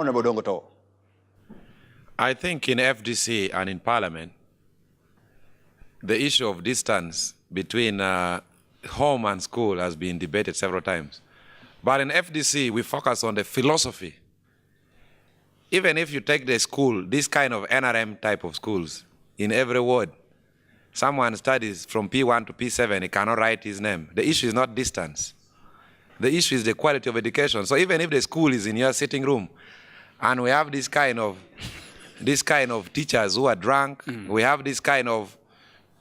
Honorable Dongoto. I think in FDC and in Parliament, the issue of distance between home and school has been debated several times. But in FDC, we focus on the philosophy. Even if you take the school, this kind of NRM type of schools, in every ward, someone studies from P1 to P7, he cannot write his name. The issue is not distance. The issue is the quality of education. So even if the school is in your sitting room, and we have this kind of teachers who are drunk, we have this kind of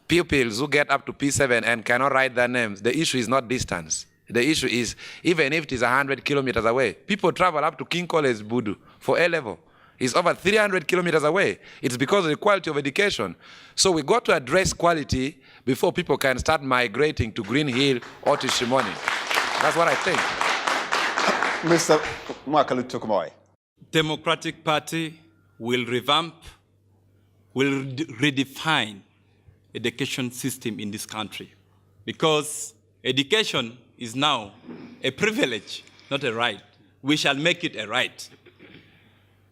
pupils who get up to P7 and cannot write their names, the issue is not distance. The issue is, even if it is 100 kilometers away, people travel up to King College Budu for A-level. It's over 300 kilometers away. It's because of the quality of education. So we got to address quality before people can start migrating to Green Hill or to Shimoni. That's what I think. Mr. Mwakalu Tukumoy. Democratic Party will revamp, will redefine education system in this country, because education is now a privilege, not a right. We shall make it a right.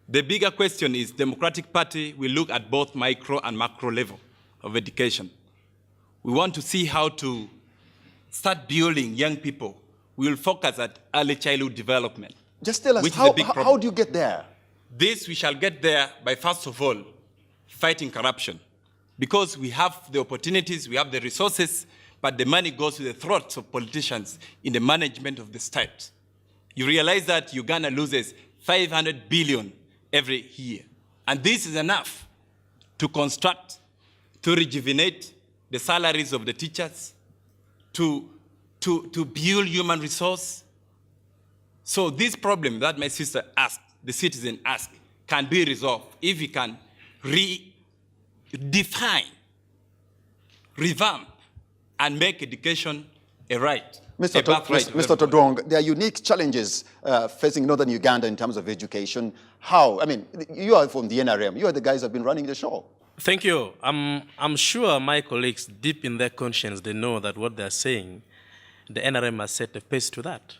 The bigger question is Democratic Party will look at both micro and macro level of education. We want to see how to start building young people. We will focus at early childhood development. Just tell us, how do you get there? This we shall get there by, first of all, fighting corruption. Because we have the opportunities, we have the resources, but the money goes to the throats of politicians in the management of the state. You realize that Uganda loses 500 billion every year. And this is enough to construct, to rejuvenate the salaries of the teachers, to build human resource. So this problem that my sister asked, the citizen asked, can be resolved if we can redefine, revamp, and make education a right. Mr. Todong, there are unique challenges facing northern Uganda in terms of education. How? I mean, you are from the NRM. You are the guys who have been running the show. Thank you. I'm sure my colleagues, deep in their conscience, they know that what they're saying, the NRM has set a pace to that.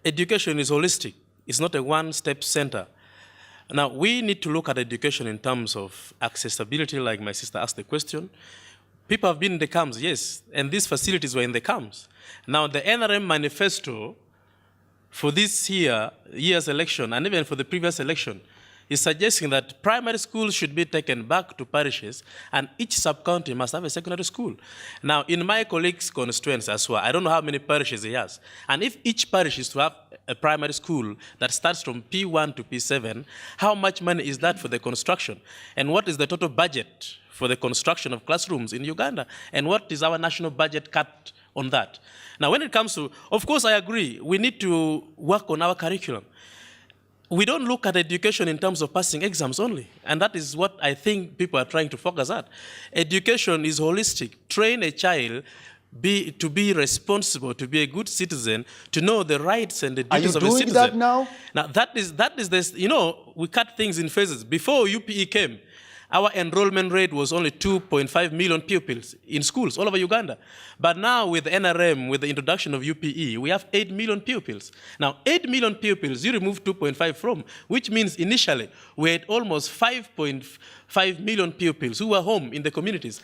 Education is holistic. It's not a one-step center. Now, we need to look at education in terms of accessibility, like my sister asked the question. People have been in the camps, yes, and these facilities were in the camps. Now, the NRM manifesto for this year's election, and even for the previous election, is suggesting that primary schools should be taken back to parishes, and each sub-county must have a secondary school. Now, in my colleague's constituency as well, I don't know how many parishes he has, and if each parish is to have a primary school that starts from P1 to P7, how much money is that for the construction? And what is the total budget for the construction of classrooms in Uganda? And what is our national budget cut on that? Now, when it comes to, of course, I agree, we need to work on our curriculum. We don't look at education in terms of passing exams only, and that is what I think people are trying to focus at. Education is holistic. Train a child to be responsible, to be a good citizen, to know the rights and the duties of a citizen. Are you doing that now? Now, that is this, you know, we cut things in phases. Before UPE came, our enrollment rate was only 2.5 million pupils in schools all over Uganda. But now with NRM, with the introduction of UPE, we have 8 million pupils. Now, 8 million pupils, you remove 2.5 from, which means initially we had almost 5.5 million pupils who were home in the communities.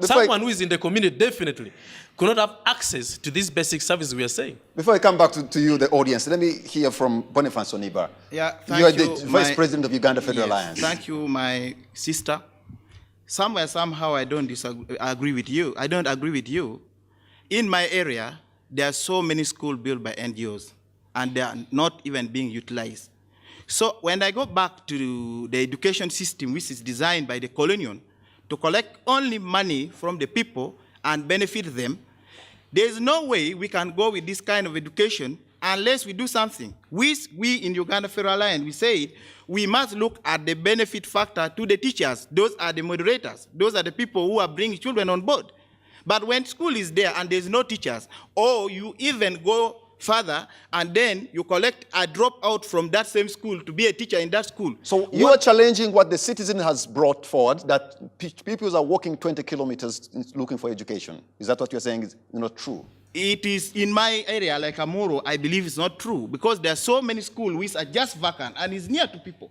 Someone who is in the community definitely could not have access to these basic services we are saying. Before I come back to you, the audience, let me hear from Boniface Oniba. Yeah, you are the Vice President of Uganda Federal Alliance. Thank you, my sister. Somehow, I don't agree with you. I don't agree with you. In my area, there are so many schools built by NGOs, and they are not even being utilized. So when I go back to the education system, which is designed by the colonial to collect only money from the people and benefit them, there is no way we can go with this kind of education unless we do something. We in Uganda Federal Alliance, we say we must look at the benefit factor to the teachers. Those are the moderators. Those are the people who are bringing children on board. But when school is there and there's no teachers, or you even go further and then you collect a dropout from that same school to be a teacher in that school. So you are challenging what the citizen has brought forward, that people are walking 20 kilometers looking for education. Is that what you're saying is not true? it is in my area, like Amuro, I believe it's not true because there are so many schools which are just vacant and is near to people.